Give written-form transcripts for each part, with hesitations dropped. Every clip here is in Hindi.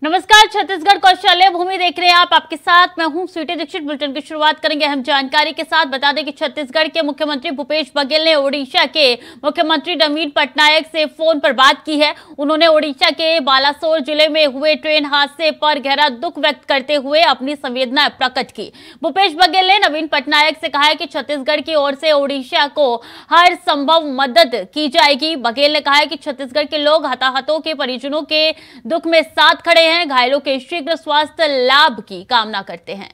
नमस्कार, छत्तीसगढ़ कौशल्य भूमि देख रहे हैं आप। आपके साथ मैं हूं स्वीटी दीक्षित। बुलेटिन की शुरुआत करेंगे हम जानकारी के साथ। बता दें कि छत्तीसगढ़ के मुख्यमंत्री भूपेश बघेल ने ओडिशा के मुख्यमंत्री नवीन पटनायक से फोन पर बात की है। उन्होंने ओडिशा के बालासोर जिले में हुए ट्रेन हादसे पर गहरा दुख व्यक्त करते हुए अपनी संवेदना प्रकट की। भूपेश बघेल ने नवीन पटनायक से कहा है कि छत्तीसगढ़ की ओर से ओडिशा को हर संभव मदद की जाएगी। बघेल ने कहा है कि छत्तीसगढ़ के लोग हताहतों के परिजनों के दुख में साथ खड़े हैं, घायलों के शीघ्र स्वास्थ्य लाभ की कामना करते हैं।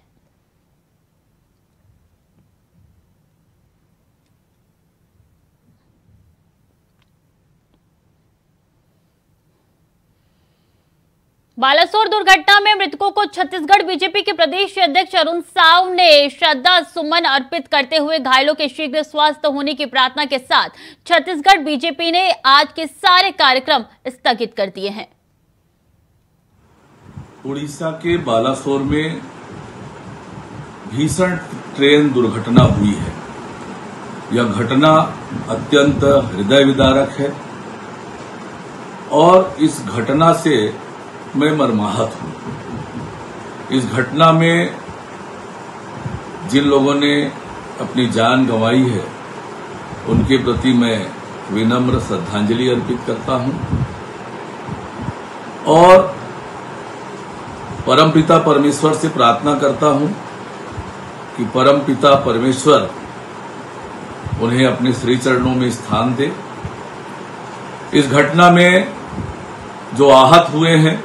बालासोर दुर्घटना में मृतकों को छत्तीसगढ़ बीजेपी के प्रदेश अध्यक्ष अरुण साव ने श्रद्धा सुमन अर्पित करते हुए घायलों के शीघ्र स्वास्थ्य होने की प्रार्थना के साथ छत्तीसगढ़ बीजेपी ने आज के सारे कार्यक्रम स्थगित कर दिए हैं। उड़ीसा के बालासोर में भीषण ट्रेन दुर्घटना हुई है। यह घटना अत्यंत हृदय विदारक है और इस घटना से मैं मर्माहत हूं। इस घटना में जिन लोगों ने अपनी जान गंवाई है उनके प्रति मैं विनम्र श्रद्धांजलि अर्पित करता हूं और परमपिता परमेश्वर से प्रार्थना करता हूं कि परमपिता परमेश्वर उन्हें अपने श्री चरणों में स्थान दे। इस घटना में जो आहत हुए हैं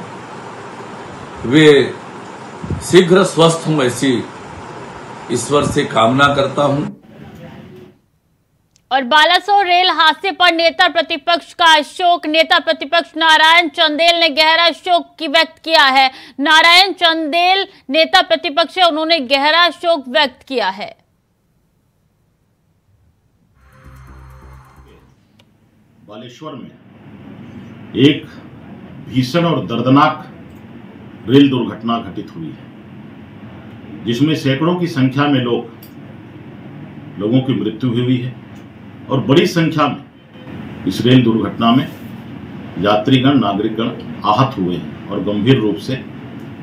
वे शीघ्र स्वस्थ हों, ऐसी ईश्वर से कामना करता हूं। और बालासोर रेल हादसे पर नेता प्रतिपक्ष का शोक। नेता प्रतिपक्ष नारायण चंदेल ने गहरा शोक व्यक्त किया है। नारायण चंदेल नेता प्रतिपक्ष है, उन्होंने गहरा शोक व्यक्त किया है। बालेश्वर में एक भीषण और दर्दनाक रेल दुर्घटना घटित हुई है, जिसमें सैकड़ों की संख्या में लोगों की मृत्यु हुई है और बड़ी संख्या में इस रेल दुर्घटना में यात्रीगण, नागरिकगण आहत हुए हैं और गंभीर रूप से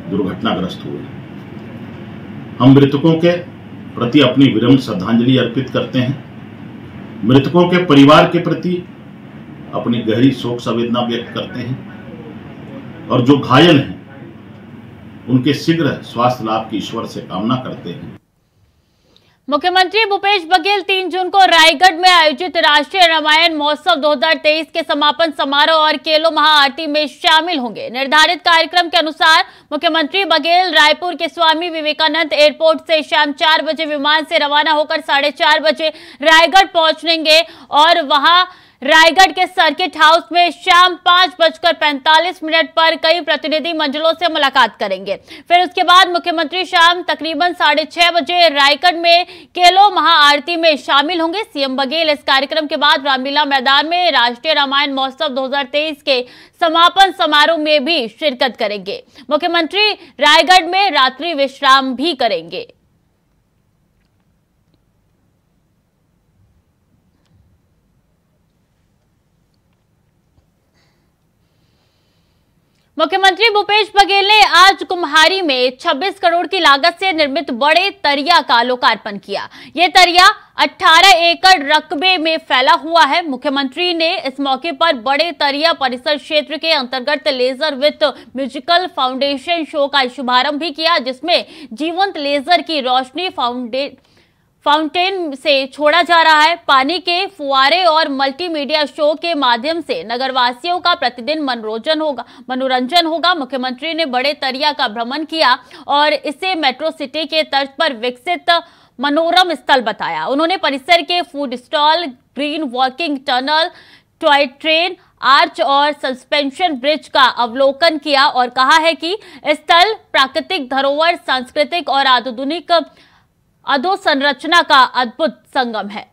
दुर्घटनाग्रस्त हुए हैं। हम मृतकों के प्रति अपनी विनम्र श्रद्धांजलि अर्पित करते हैं। मृतकों के परिवार के प्रति अपनी गहरी शोक संवेदना व्यक्त करते हैं और जो घायल हैं उनके शीघ्र स्वास्थ्य लाभ की ईश्वर से कामना करते हैं। मुख्यमंत्री भूपेश बघेल 3 जून को रायगढ़ में आयोजित राष्ट्रीय रामायण महोत्सव 2023 के समापन समारोह और केलो महाआरती में शामिल होंगे। निर्धारित कार्यक्रम के अनुसार मुख्यमंत्री बघेल रायपुर के स्वामी विवेकानंद एयरपोर्ट से शाम 4 बजे विमान से रवाना होकर 4:30 बजे रायगढ़ पहुंचेंगे और वहां रायगढ़ के सर्किट हाउस में शाम 5:45 पर कई प्रतिनिधि मंडलों से मुलाकात करेंगे। फिर उसके बाद मुख्यमंत्री शाम तकरीबन 6:30 बजे रायगढ़ में केलो महाआरती में शामिल होंगे। सीएम बघेल इस कार्यक्रम के बाद रामलीला मैदान में राष्ट्रीय रामायण महोत्सव 2023 के समापन समारोह में भी शिरकत करेंगे। मुख्यमंत्री रायगढ़ में रात्रि विश्राम भी करेंगे। मुख्यमंत्री भूपेश बघेल ने आज कुम्हारी में 26 करोड़ की लागत से निर्मित बड़े तरिया का लोकार्पण किया। ये तरिया 18 एकड़ रकबे में फैला हुआ है। मुख्यमंत्री ने इस मौके पर बड़े तरिया परिसर क्षेत्र के अंतर्गत laser with musical foundation show का शुभारंभ भी किया, जिसमें जीवंत लेजर की रोशनी फाउंटेन से छोड़ा जा रहा है। पानी के फुवारे और मल्टीमीडिया शो के माध्यम से नगरवासियों का प्रतिदिन मनोरंजन होगा। मुख्यमंत्री ने बड़े तरिया का भ्रमण किया और इसे मेट्रो सिटी के तर्ज पर विकसित मनोरम स्थल बताया। उन्होंने परिसर के food stall, green walking tunnel, toy train, arch और सस्पेंशन ब्रिज का अवलोकन किया और कहा है कि स्थल प्राकृतिक धरोहर, सांस्कृतिक और आधुनिक अधोसंरचना का अद्भुत संगम है।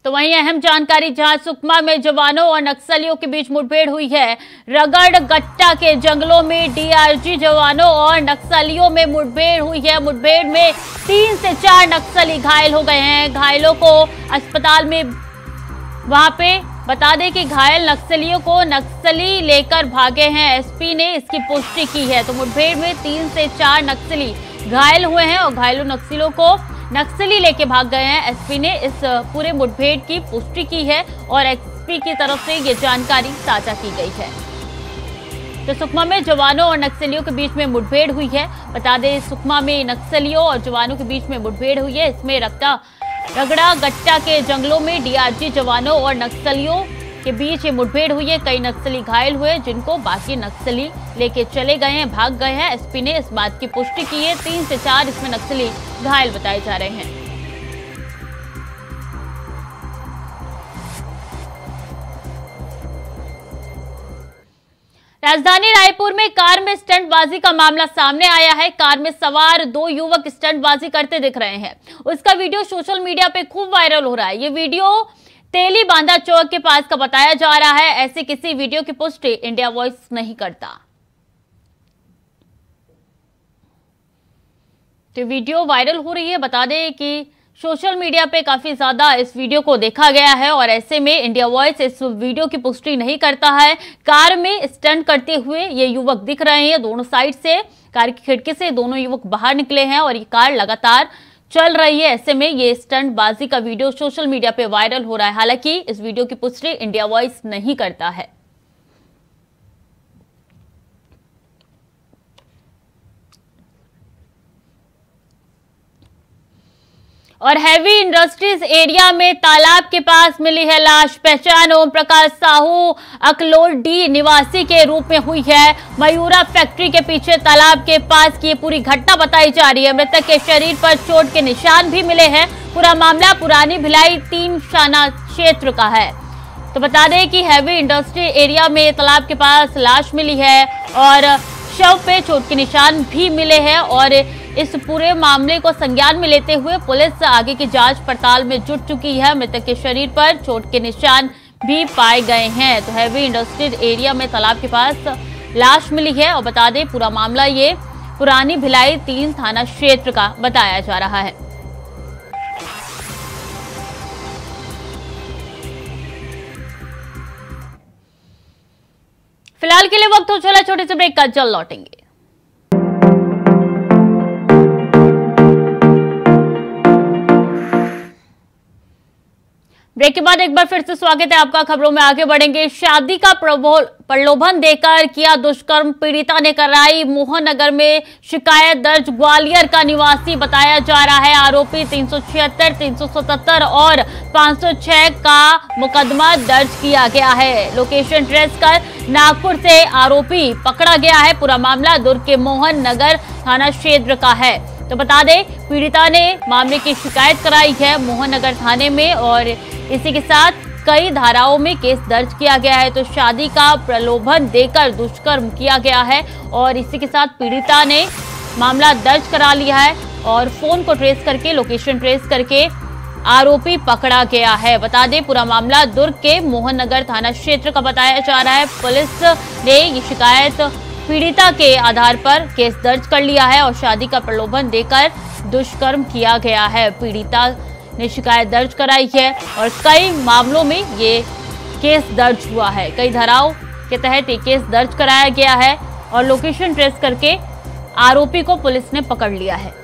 तो वहीं अहम जानकारी जहां सुकमा में जवानों और नक्सलियों के बीच मुठभेड़ हुई है। रगड़ गट्टा के जंगलों में डीआरजी जवानों और नक्सलियों में मुठभेड़ हुई है। मुठभेड़ में 3 से 4 नक्सली घायल हो गए हैं। घायलों को अस्पताल में वहां पे बता दें कि घायल नक्सलियों को नक्सली लेकर भागे हैं। एसपी ने इसकी पुष्टि की है। तो मुठभेड़ में 3 से 4 नक्सली घायल हुए हैं और घायलों नक्सलियों को नक्सली लेके भाग गए हैं। एसपी ने इस पूरे मुठभेड़ की पुष्टि की है और एसपी की तरफ से ये जानकारी साझा की गई है। तो सुकमा में जवानों और नक्सलियों के बीच में मुठभेड़ हुई है। बता दें सुकमा में नक्सलियों और जवानों के बीच में मुठभेड़ हुई है। इसमें रगड़ा गट्टा के जंगलों में डीआरजी जवानों और नक्सलियों के बीच ये मुठभेड़ हुई है। कई नक्सली घायल हुए जिनको बाकी नक्सली लेके चले गए हैं, भाग गए हैं। एसपी ने इस बात की पुष्टि की है। 3 से 4 इसमें नक्सली घायल बताए जा रहे हैं। राजधानी रायपुर में कार में स्टंटबाजी का मामला सामने आया है। कार में सवार 2 युवक स्टंटबाजी करते दिख रहे हैं। उसका वीडियो सोशल मीडिया पे खूब वायरल हो रहा है। ये वीडियो तेली बांधा चौक के पास का बताया जा रहा है। ऐसे किसी वीडियो की पुष्टि इंडिया वॉइस नहीं करता। तो वीडियो वायरल हो रही है। बता दें कि सोशल मीडिया पे काफी ज्यादा इस वीडियो को देखा गया है और ऐसे में इंडिया वॉइस इस वीडियो की पुष्टि नहीं करता है। कार में स्टंट करते हुए ये युवक दिख रहे हैं। दोनों साइड से कार की खिड़की से दोनों युवक बाहर निकले हैं और ये कार लगातार चल रही है। ऐसे में ये स्टंटबाजी का वीडियो सोशल मीडिया पे वायरल हो रहा है। हालांकि इस वीडियो की पुष्टि इंडिया वॉइस नहीं करता है। और हैवी इंडस्ट्रीज एरिया में तालाब के पास मिली है लाश। पहचान ओम प्रकाश साहू अकलोडी निवासी के रूप में हुई है। मयूरा फैक्ट्री के पीछे तालाब के पास की पूरी घटना बताई जा रही है। मृतक के शरीर पर चोट के निशान भी मिले हैं। पूरा मामला पुरानी भिलाई 3 थाना क्षेत्र का है। तो बता दें कि हैवी इंडस्ट्री एरिया में तालाब के पास लाश मिली है और शव पे चोट के निशान भी मिले हैं और इस पूरे मामले को संज्ञान में लेते हुए पुलिस आगे की जांच पड़ताल में जुट चुकी है। मृतक के शरीर पर चोट के निशान भी पाए गए हैं। तो हैवी इंडस्ट्रियल एरिया में तालाब के पास लाश मिली है और बता दें पूरा मामला ये पुरानी भिलाई 3 थाना क्षेत्र का बताया जा रहा है। फिलहाल के लिए वक्त हो चला छोटे से ब्रेक का, जल्द लौटेंगे। ब्रेक के बाद एक बार फिर से स्वागत है आपका। खबरों में आगे बढ़ेंगे। शादी का प्रलोभन देकर किया दुष्कर्म, पीड़िता ने कराई मोहननगर में शिकायत दर्ज। ग्वालियर का निवासी बताया जा रहा है। आरोपी 376, 377 और 506 का मुकदमा दर्ज किया गया है। लोकेशन ट्रेस कर नागपुर से आरोपी पकड़ा गया है। पूरा मामला दुर्ग के मोहननगर थाना क्षेत्र का है। तो बता दें पीड़िता ने मामले की शिकायत कराई है मोहननगर थाने में और इसी के साथ कई धाराओं में केस दर्ज किया गया है। तो शादी का प्रलोभन देकर दुष्कर्म किया गया है और इसी के साथ पीड़िता ने मामला दर्ज करा लिया है और फोन को ट्रेस करके लोकेशन ट्रेस करके आरोपी पकड़ा गया है। बता दें पूरा मामला दुर्ग के मोहननगर थाना क्षेत्र का बताया जा रहा है। पुलिस ने ये शिकायत पीड़िता के आधार पर केस दर्ज कर लिया है और शादी का प्रलोभन देकर दुष्कर्म किया गया है। पीड़िता ने शिकायत दर्ज कराई है और कई मामलों में ये केस दर्ज हुआ है। कई धाराओं के तहत ये केस दर्ज कराया गया है और लोकेशन ट्रेस करके आरोपी को पुलिस ने पकड़ लिया है।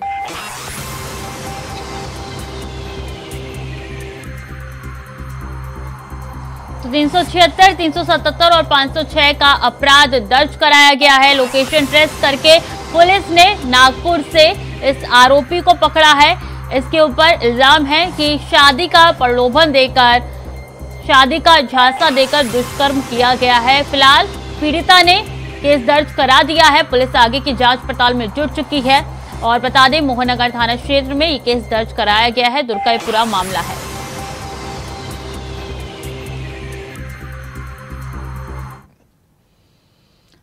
तो 376, 377 और 506 का अपराध दर्ज कराया गया है। लोकेशन ट्रेस करके पुलिस ने नागपुर से इस आरोपी को पकड़ा है। इसके ऊपर इल्जाम है कि शादी का प्रलोभन देकर, शादी का झांसा देकर दुष्कर्म किया गया है। फिलहाल पीड़िता ने केस दर्ज करा दिया है। पुलिस आगे की जांच पड़ताल में जुट चुकी है और बता दें मोहननगर थाना क्षेत्र में ये केस दर्ज कराया गया है। दुर्ग का ये पूरा मामला है।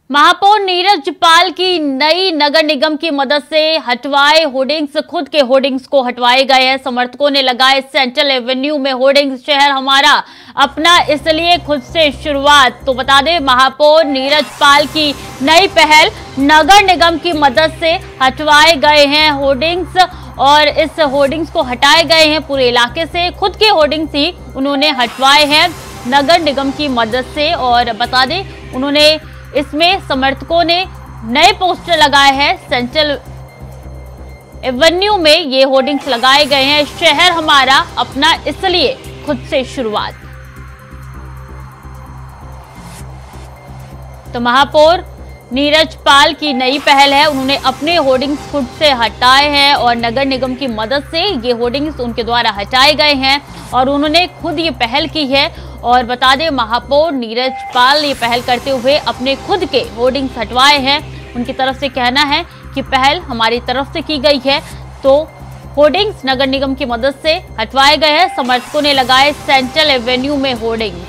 महापौर नीरज पाल की नई नगर निगम की मदद से हटवाए होर्डिंग्स, खुद के होर्डिंग्स को हटवाए गए हैं। समर्थकों ने लगाए सेंट्रल एवेन्यू में होर्डिंग्स, शहर हमारा अपना इसलिए खुद से शुरुआत। तो बता दें, महापौर नीरज पाल की नई पहल, नगर निगम की मदद से हटवाए गए हैं होर्डिंग्स और इस होर्डिंग्स को हटाए गए हैं पूरे इलाके से। खुद के होर्डिंग्स ही उन्होंने हटवाए हैं नगर निगम की मदद से। और बता दें, उन्होंने इसमें समर्थकों ने नए पोस्टर लगाए हैं। सेंट्रल एवेन्यू में ये होर्डिंग्स लगाए गए हैं, शहर हमारा अपना इसलिए खुद से शुरुआत। तो महापौर नीरज पाल की नई पहल है, उन्होंने अपने होर्डिंग्स खुद से हटाए हैं और नगर निगम की मदद से ये होर्डिंग्स उनके द्वारा हटाए गए हैं और उन्होंने खुद ये पहल की है। और बता दें, महापौर नीरज पाल ये पहल करते हुए अपने खुद के होर्डिंग्स हटवाए हैं। उनकी तरफ से कहना है कि पहल हमारी तरफ से की गई है, तो होर्डिंग्स नगर निगम की मदद से हटवाए गए हैं। समर्थकों ने लगाए सेंट्रल एवेन्यू में होर्डिंग्स।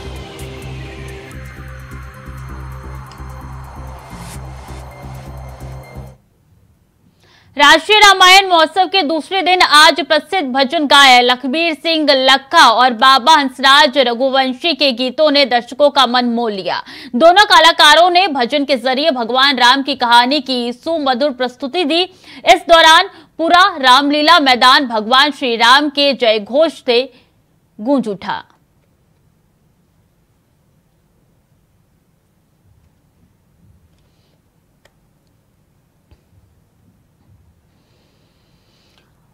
राष्ट्रीय रामायण महोत्सव के दूसरे दिन आज प्रसिद्ध भजन गायक लखबीर सिंह लखा और बाबा हंसराज रघुवंशी के गीतों ने दर्शकों का मन मोह लिया। दोनों कलाकारों ने भजन के जरिए भगवान राम की कहानी की सुमधुर प्रस्तुति दी। इस दौरान पूरा रामलीला मैदान भगवान श्री राम के जय घोष से गूंज उठा।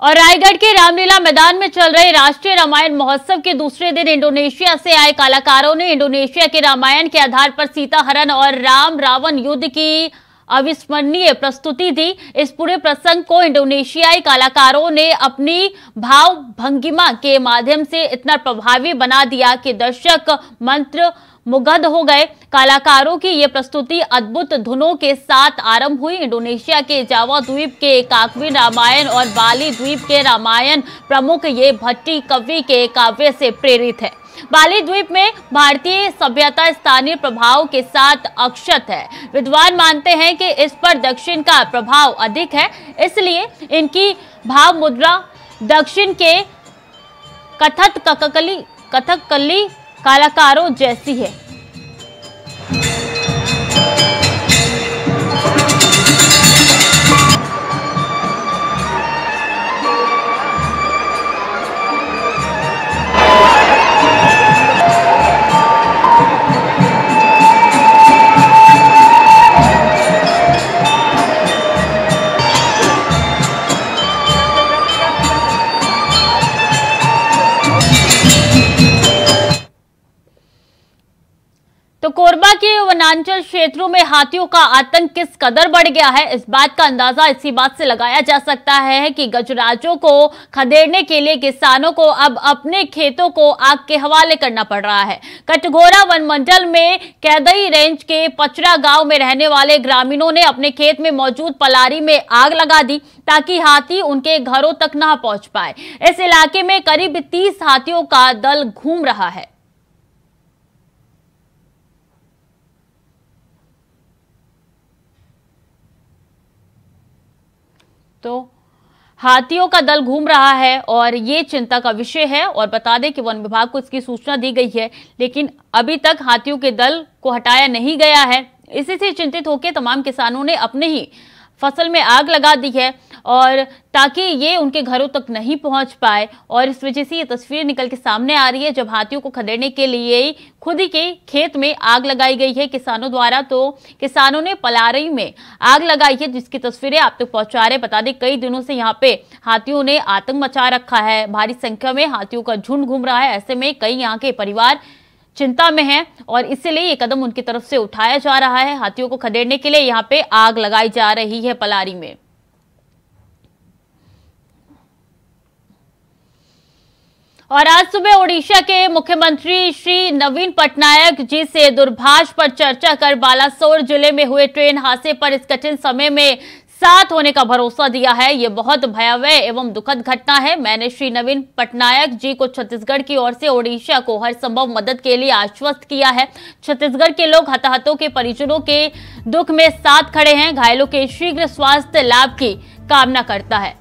और रायगढ़ के रामलीला मैदान में चल रहे राष्ट्रीय रामायण महोत्सव के दूसरे दिन इंडोनेशिया से आए कलाकारों ने इंडोनेशिया के रामायण के आधार पर सीता हरण और राम रावण युद्ध की अविस्मरणीय प्रस्तुति दी। इस पूरे प्रसंग को इंडोनेशियाई कलाकारों ने अपनी भाव भंगिमा के माध्यम से इतना प्रभावी बना दिया कि दर्शक मंत्र मुग्ध हो गए। कलाकारों की ये प्रस्तुति अद्भुत धुनों के साथ आरंभ हुई। इंडोनेशिया के जावा द्वीप के काकविन रामायण और बाली द्वीप के रामायण प्रमुख ये भट्टी कवि के काव्य से प्रेरित है। बाली द्वीप में भारतीय सभ्यता स्थानीय प्रभाव के साथ अक्षत है। विद्वान मानते हैं कि इस पर दक्षिण का प्रभाव अधिक है, इसलिए इनकी भाव मुद्रा दक्षिण के कथकली कलाकारों जैसी है। तो कोरबा के वनांचल क्षेत्रों में हाथियों का आतंक किस कदर बढ़ गया है, इस बात का अंदाजा इसी बात से लगाया जा सकता है कि गजराजों को खदेड़ने के लिए किसानों को अब अपने खेतों को आग के हवाले करना पड़ रहा है। कटघोरा वन मंडल में कैदई रेंज के पचरा गांव में रहने वाले ग्रामीणों ने अपने खेत में मौजूद पलारी में आग लगा दी ताकि हाथी उनके घरों तक न पहुंच पाए। इस इलाके में करीब 30 हाथियों का दल घूम रहा है। तो हाथियों का दल घूम रहा है और ये चिंता का विषय है। और बता दें कि वन विभाग को इसकी सूचना दी गई है, लेकिन अभी तक हाथियों के दल को हटाया नहीं गया है। इसी से चिंतित होकर तमाम किसानों ने अपने ही फसल में आग लगा दी है और ताकि ये उनके घरों तक नहीं पहुंच पाए। और इस वजह से ये तस्वीर निकल के सामने आ रही है जब हाथियों को खदेड़ने के लिए खुद ही के खेत में आग लगाई गई है किसानों द्वारा। तो किसानों ने पलारी में आग लगाई है जिसकी तस्वीरें आप तक पहुंचा रहे। बता दें, कई दिनों से यहाँ पे हाथियों ने आतंक मचा रखा है। भारी संख्या में हाथियों का झुंड घूम रहा है। ऐसे में कई यहाँ के परिवार चिंता में है और इसलिए ये कदम उनकी तरफ से उठाया जा रहा है। हाथियों को खदेड़ने के लिए यहाँ पे आग लगाई जा रही है पलारी में। और आज सुबह ओडिशा के मुख्यमंत्री श्री नवीन पटनायक जी से दूरभाष पर चर्चा कर बालासोर जिले में हुए ट्रेन हादसे पर इस कठिन समय में साथ होने का भरोसा दिया है। ये बहुत भयावह एवं दुखद घटना है। मैंने श्री नवीन पटनायक जी को छत्तीसगढ़ की ओर से ओडिशा को हर संभव मदद के लिए आश्वस्त किया है। छत्तीसगढ़ के लोग हताहतों के परिजनों के दुख में साथ खड़े हैं। घायलों के शीघ्र स्वास्थ्य लाभ की कामना करता है।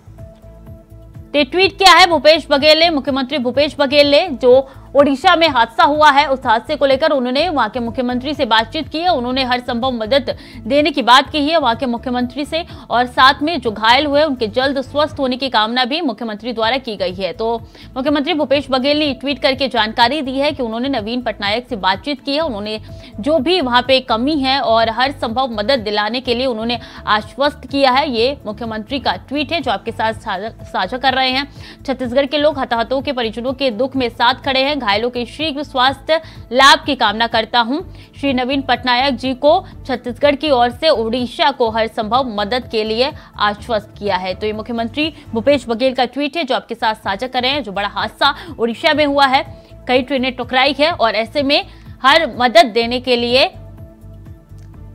ट्वीट किया है भूपेश बघेल ने, मुख्यमंत्री भूपेश बघेल ने, जो ओडिशा में हादसा हुआ है उस हादसे को लेकर उन्होंने वहां के मुख्यमंत्री से बातचीत की है। उन्होंने हर संभव मदद देने की बात की है वहां के मुख्यमंत्री से, और साथ में जो घायल हुए उनके जल्द स्वस्थ होने की कामना भी मुख्यमंत्री द्वारा की गई है। तो मुख्यमंत्री भूपेश बघेल ने ट्वीट करके जानकारी दी है कि उन्होंने नवीन पटनायक से बातचीत की है। उन्होंने जो भी वहां पे कमी है और हर संभव मदद दिलाने के लिए उन्होंने आश्वस्त किया है। ये मुख्यमंत्री का ट्वीट है जो आपके साथ साझा कर रहे हैं। छत्तीसगढ़ के लोग हताहतों के परिजनों के दुख में साथ खड़े हैं। घायलों के शीघ्र स्वास्थ्य लाभ की कामना करता हूं। श्री नवीन पटनायक जी को छत्तीसगढ़ की ओर से ओडिशा को हर संभव मदद के लिए आश्वस्त किया है। तो ये मुख्यमंत्री भूपेश बघेल का ट्वीट है जो आपके साथ साझा कर रहे हैं। जो बड़ा हादसा ओडिशा में हुआ है, कई ट्रेनें टकराई है और ऐसे में हर मदद देने के लिए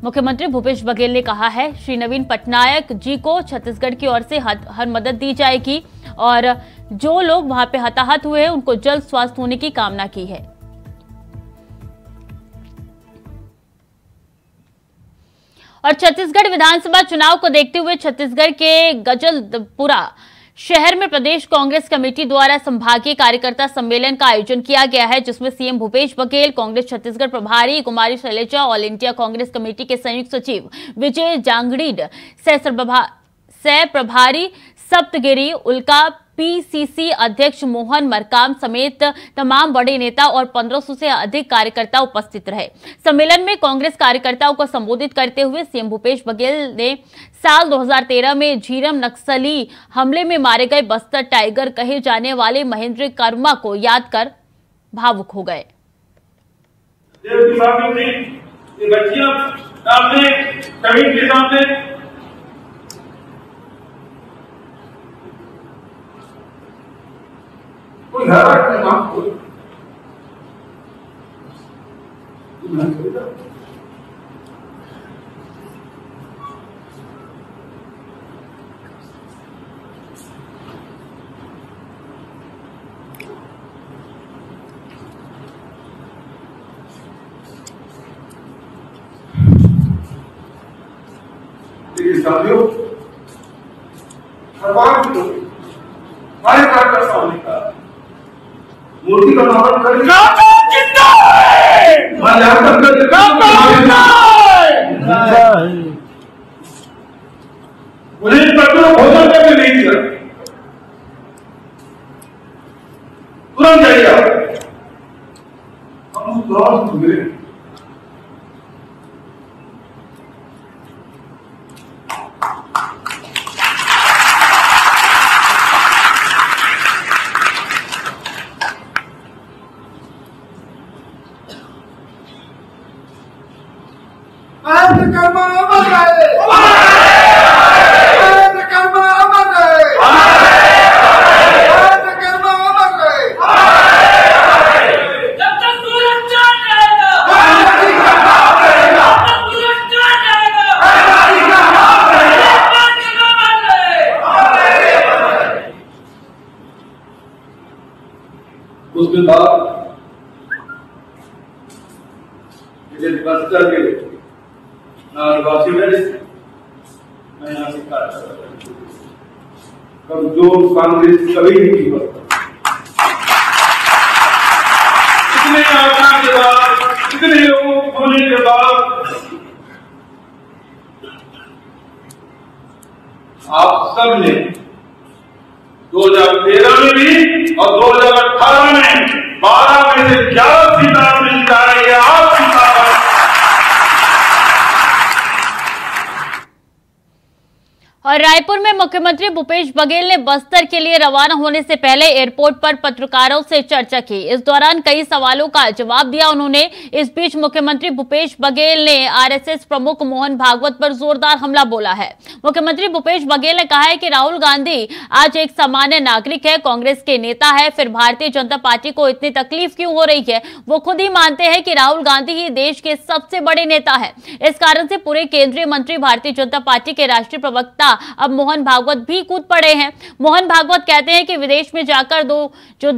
मुख्यमंत्री भूपेश बघेल ने कहा है श्री नवीन पटनायक जी को छत्तीसगढ़ की ओर से हर मदद दी जाएगी और जो लोग वहां पे हताहत हुए हैं उनको जल्द स्वास्थ्य होने की कामना की है। और छत्तीसगढ़ विधानसभा चुनाव को देखते हुए छत्तीसगढ़ के गजलपुरा शहर में प्रदेश कांग्रेस कमेटी द्वारा संभागीय कार्यकर्ता सम्मेलन का आयोजन किया गया है, जिसमें सीएम भूपेश बघेल, कांग्रेस छत्तीसगढ़ प्रभारी Kumari Shailja, all India Congress committee के संयुक्त सचिव विजय जांगड़ीड, सह प्रभारी सप्तगिरी उल्का, पीसीसी अध्यक्ष मोहन मरकाम समेत तमाम बड़े नेता और 1500 से अधिक कार्यकर्ता उपस्थित रहे। सम्मेलन में कांग्रेस कार्यकर्ताओं को संबोधित करते हुए सीएम भूपेश बघेल ने साल 2013 में झीरम नक्सली हमले में मारे गए बस्तर टाइगर कहे जाने वाले महेंद्र कर्मा को याद कर भावुक हो गए। मूर्ति का नाम उन्हें भोजन करके नहीं दिया, तुरंत जाइए हम उस दौरान मिले। उसके बाद बस्तर के निवासी मैं यहाँ से कमजोर कांग्रेस कभी नहीं की इतने आशा के बाद, इतने लोगों को खोने के बाद आप सब ने 2013 में भी और 2018 में 12 में से 11 सीटें मिल जा रही है। आप और रायपुर में मुख्यमंत्री भूपेश बघेल ने बस्तर के लिए रवाना होने से पहले एयरपोर्ट पर पत्रकारों से चर्चा की। इस दौरान कई सवालों का जवाब दिया उन्होंने। इस बीच मुख्यमंत्री भूपेश बघेल ने आरएसएस प्रमुख मोहन भागवत पर जोरदार हमला बोला है। मुख्यमंत्री भूपेश बघेल ने कहा है कि राहुल गांधी आज एक सामान्य नागरिक है, कांग्रेस के नेता है, फिर भारतीय जनता पार्टी को इतनी तकलीफ क्यों हो रही है। वो खुद ही मानते हैं कि राहुल गांधी ही देश के सबसे बड़े नेता है। इस कारण से पूरे केंद्रीय मंत्री भारतीय जनता पार्टी के राष्ट्रीय प्रवक्ता अब मोहन भागवत भी कूद पड़े हैं। मोहन भागवत कहते हैं कि विदेश में जाकर जो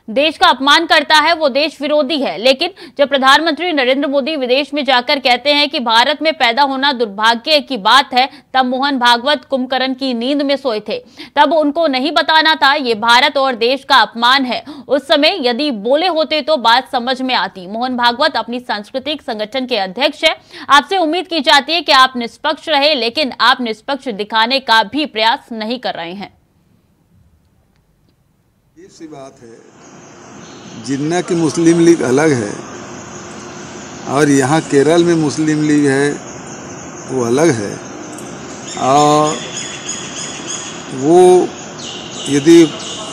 देश का अपमान करता है वो देश विरोधी है। लेकिन जब प्रधानमंत्री नरेंद्र मोदी विदेश में जाकर कहते हैं कि भारत में पैदा होना दुर्भाग्य की बात है, तब मोहन भागवत कुंभकर्ण की नींद में सोए थे। तब उनको नहीं बताना था ये भारत और देश का अपमान है। उस समय यदि बोले होते तो बात समझ में आती। मोहन भागवत अपनी सांस्कृतिक संगठन के अध्यक्ष है। आपसे उम्मीद की जाती है कि आप निष्पक्ष रहे, लेकिन आप निष्पक्ष दिखाने का भी प्रयास नहीं कर रहे हैं। ये सी बात है, जिन्ना की मुस्लिम लीग अलग है और यहाँ केरल में मुस्लिम लीग है वो अलग है। और वो यदि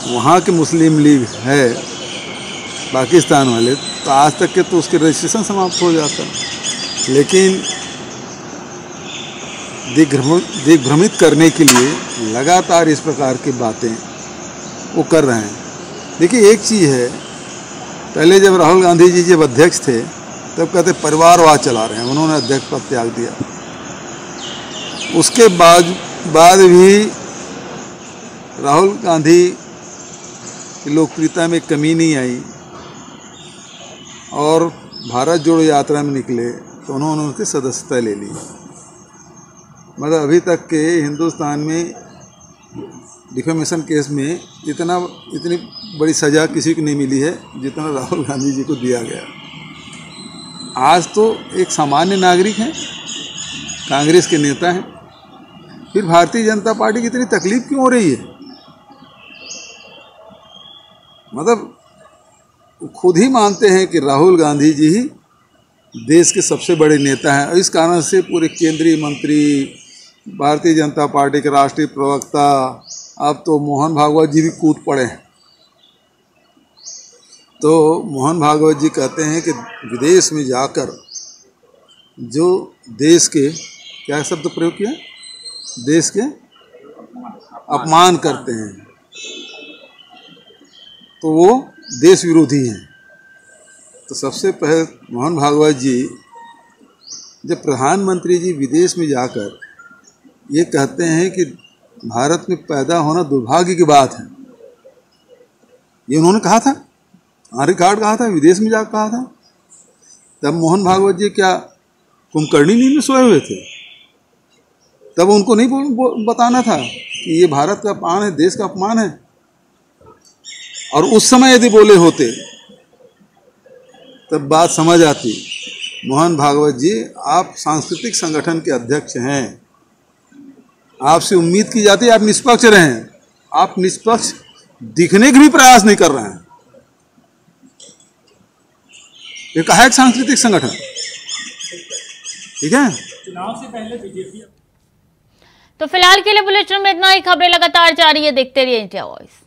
वहाँ के मुस्लिम लीग है पाकिस्तान वाले, तो आज तक के तो उसके रजिस्ट्रेशन समाप्त हो जाता। लेकिन दिग्भ्रमित करने के लिए लगातार इस प्रकार की बातें वो कर रहे हैं। देखिए, एक चीज़ है, पहले जब राहुल गांधी जी जब अध्यक्ष थे तब कहते परिवारवाद चला रहे हैं, उन्होंने अध्यक्ष पद त्याग दिया। उसके बाद भी राहुल गांधी की लोकप्रियता में कमी नहीं आई और भारत जोड़ो यात्रा में निकले तो उन्होंने उनकी सदस्यता ले ली। मतलब अभी तक के हिंदुस्तान में डिफेमेशन केस में इतनी बड़ी सज़ा किसी को नहीं मिली है जितना राहुल गांधी जी को दिया गया। आज तो एक सामान्य नागरिक हैं, कांग्रेस के नेता हैं, फिर भारतीय जनता पार्टी की इतनी तकलीफ क्यों हो रही है। मतलब खुद ही मानते हैं कि राहुल गांधी जी ही देश के सबसे बड़े नेता हैं और इस कारण से पूरे केंद्रीय मंत्री, भारतीय जनता पार्टी के राष्ट्रीय प्रवक्ता, अब तो मोहन भागवत जी भी कूद पड़े हैं। तो मोहन भागवत जी कहते हैं कि विदेश में जाकर जो देश के, क्या शब्द प्रयोग किया, देश के अपमान करते हैं तो वो देश विरोधी हैं। तो सबसे पहले मोहन भागवत जी, जब प्रधानमंत्री जी विदेश में जाकर ये कहते हैं कि भारत में पैदा होना दुर्भाग्य की बात है, ये उन्होंने कहा था, रिकॉर्ड कहा था, विदेश में जाकर कहा था। तब मोहन भागवत जी क्या कुंभकर्णी नींद में सोए हुए थे? तब उनको नहीं बताना था कि ये भारत का अपमान है, देश का अपमान है? और उस समय यदि बोले होते तब बात समझ आती। मोहन भागवत जी, आप सांस्कृतिक संगठन के अध्यक्ष हैं, आपसे उम्मीद की जाती है आप निष्पक्ष रहें। आप निष्पक्ष दिखने के भी प्रयास नहीं कर रहे हैं। ये कहा है एक सांस्कृतिक संगठन, ठीक है। चुनाव से पहले बीजेपी। तो फिलहाल के लिए बुलेटिन में इतना ही। खबरें लगातार जारी है, देखते रहिए इंडिया वॉइस।